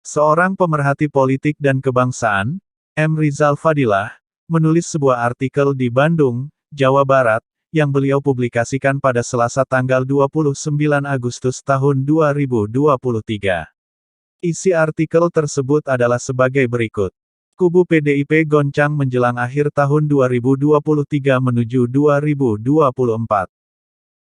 Seorang pemerhati politik dan kebangsaan, M. Rizal Fadilah, menulis sebuah artikel di Bandung, Jawa Barat, yang beliau publikasikan pada Selasa tanggal 29 Agustus tahun 2023. Isi artikel tersebut adalah sebagai berikut. Kubu PDIP goncang menjelang akhir tahun 2023 menuju 2024.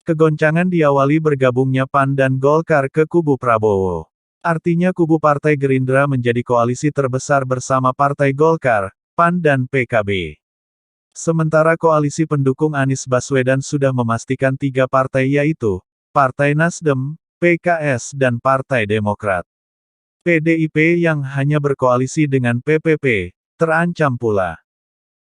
Kegoncangan diawali bergabungnya PAN dan Golkar ke kubu Prabowo. Artinya kubu Partai Gerindra menjadi koalisi terbesar bersama Partai Golkar, PAN dan PKB. Sementara koalisi pendukung Anies Baswedan sudah memastikan 3 partai yaitu, Partai Nasdem, PKS dan Partai Demokrat. PDIP yang hanya berkoalisi dengan PPP, terancam pula.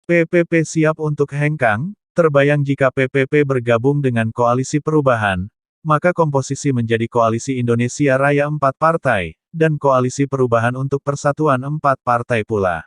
PPP siap untuk hengkang, terbayang jika PPP bergabung dengan Koalisi Perubahan, maka komposisi menjadi Koalisi Indonesia Raya 4 partai, dan Koalisi Perubahan untuk Persatuan 4 partai pula.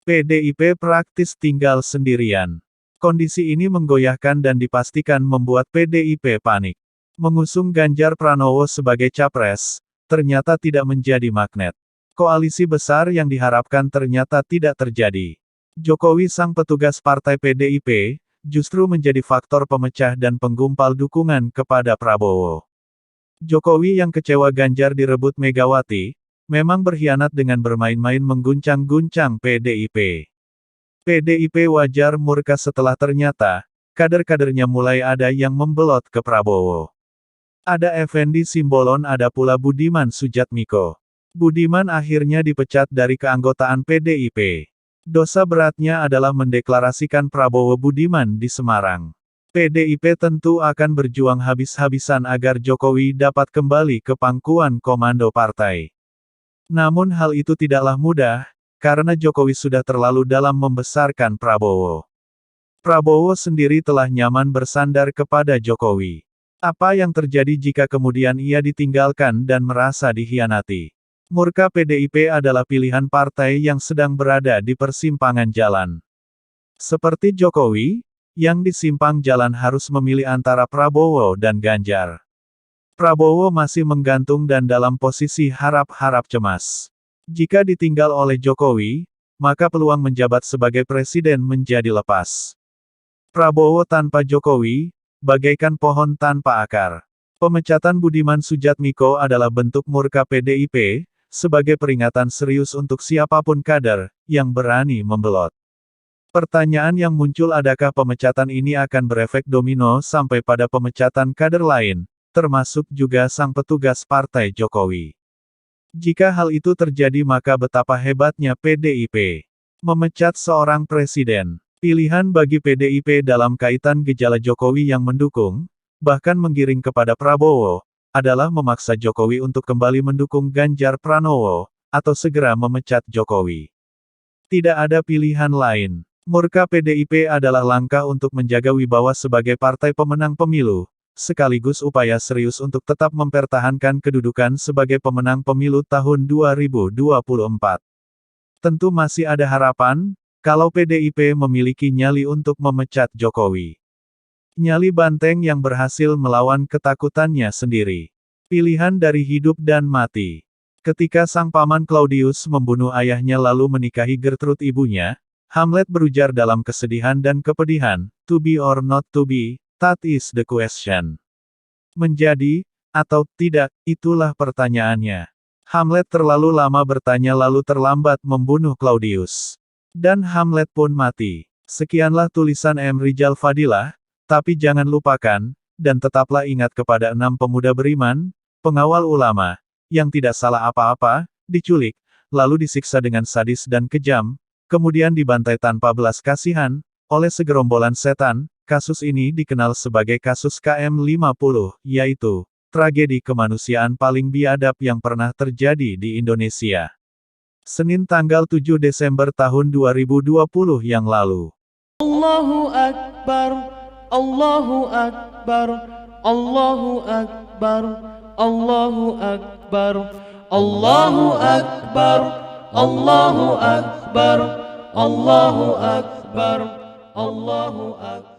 PDIP praktis tinggal sendirian. Kondisi ini menggoyahkan dan dipastikan membuat PDIP panik. Mengusung Ganjar Pranowo sebagai capres, ternyata tidak menjadi magnet. Koalisi besar yang diharapkan ternyata tidak terjadi. Jokowi sang petugas partai PDIP, justru menjadi faktor pemecah dan penggumpal dukungan kepada Prabowo. Jokowi yang kecewa Ganjar direbut Megawati, memang berkhianat dengan bermain-main mengguncang-guncang PDIP. PDIP wajar murka setelah ternyata, kader-kadernya mulai ada yang membelot ke Prabowo. Ada Effendi Simbolon, ada pula Budiman Sujatmiko. Budiman akhirnya dipecat dari keanggotaan PDIP. Dosa beratnya adalah mendeklarasikan Prabowo Budiman di Semarang. PDIP tentu akan berjuang habis-habisan agar Jokowi dapat kembali ke pangkuan komando partai. Namun hal itu tidaklah mudah, karena Jokowi sudah terlalu dalam membesarkan Prabowo. Prabowo sendiri telah nyaman bersandar kepada Jokowi. Apa yang terjadi jika kemudian ia ditinggalkan dan merasa dikhianati? Murka PDIP adalah pilihan partai yang sedang berada di persimpangan jalan. Seperti Jokowi, yang di simpang jalan harus memilih antara Prabowo dan Ganjar. Prabowo masih menggantung dan dalam posisi harap-harap cemas. Jika ditinggal oleh Jokowi, maka peluang menjabat sebagai presiden menjadi lepas. Prabowo tanpa Jokowi, bagaikan pohon tanpa akar. Pemecatan Budiman Sujatmiko adalah bentuk murka PDIP, sebagai peringatan serius untuk siapapun kader, yang berani membelot. Pertanyaan yang muncul, adakah pemecatan ini akan berefek domino sampai pada pemecatan kader lain, termasuk juga sang petugas partai Jokowi. Jika hal itu terjadi maka betapa hebatnya PDIP. Memecat seorang presiden. Pilihan bagi PDIP dalam kaitan gejala Jokowi yang mendukung, bahkan menggiring kepada Prabowo, adalah memaksa Jokowi untuk kembali mendukung Ganjar Pranowo, atau segera memecat Jokowi. Tidak ada pilihan lain. Murka PDIP adalah langkah untuk menjaga wibawa sebagai partai pemenang pemilu, sekaligus upaya serius untuk tetap mempertahankan kedudukan sebagai pemenang pemilu tahun 2024. Tentu masih ada harapan, kalau PDIP memiliki nyali untuk memecat Jokowi. Nyali banteng yang berhasil melawan ketakutannya sendiri. Pilihan dari hidup dan mati. Ketika sang paman Claudius membunuh ayahnya lalu menikahi Gertrude ibunya, Hamlet berujar dalam kesedihan dan kepedihan, "To be or not to be, that is the question." Menjadi, atau tidak, itulah pertanyaannya. Hamlet terlalu lama bertanya lalu terlambat membunuh Claudius. Dan Hamlet pun mati. Sekianlah tulisan M. Rizal Fadilah. Tapi jangan lupakan, dan tetaplah ingat kepada 6 pemuda beriman, pengawal ulama, yang tidak salah apa-apa, diculik, lalu disiksa dengan sadis dan kejam, kemudian dibantai tanpa belas kasihan, oleh segerombolan setan. Kasus ini dikenal sebagai kasus KM50, yaitu, tragedi kemanusiaan paling biadab yang pernah terjadi di Indonesia. Senin tanggal 7 Desember tahun 2020 yang lalu. Allahu Akbar. Allahu Akbar, Allahu Akbar, Allahu Akbar, Allahu Akbar, Allahu Akbar, Allahu Akbar, Allahu Akbar.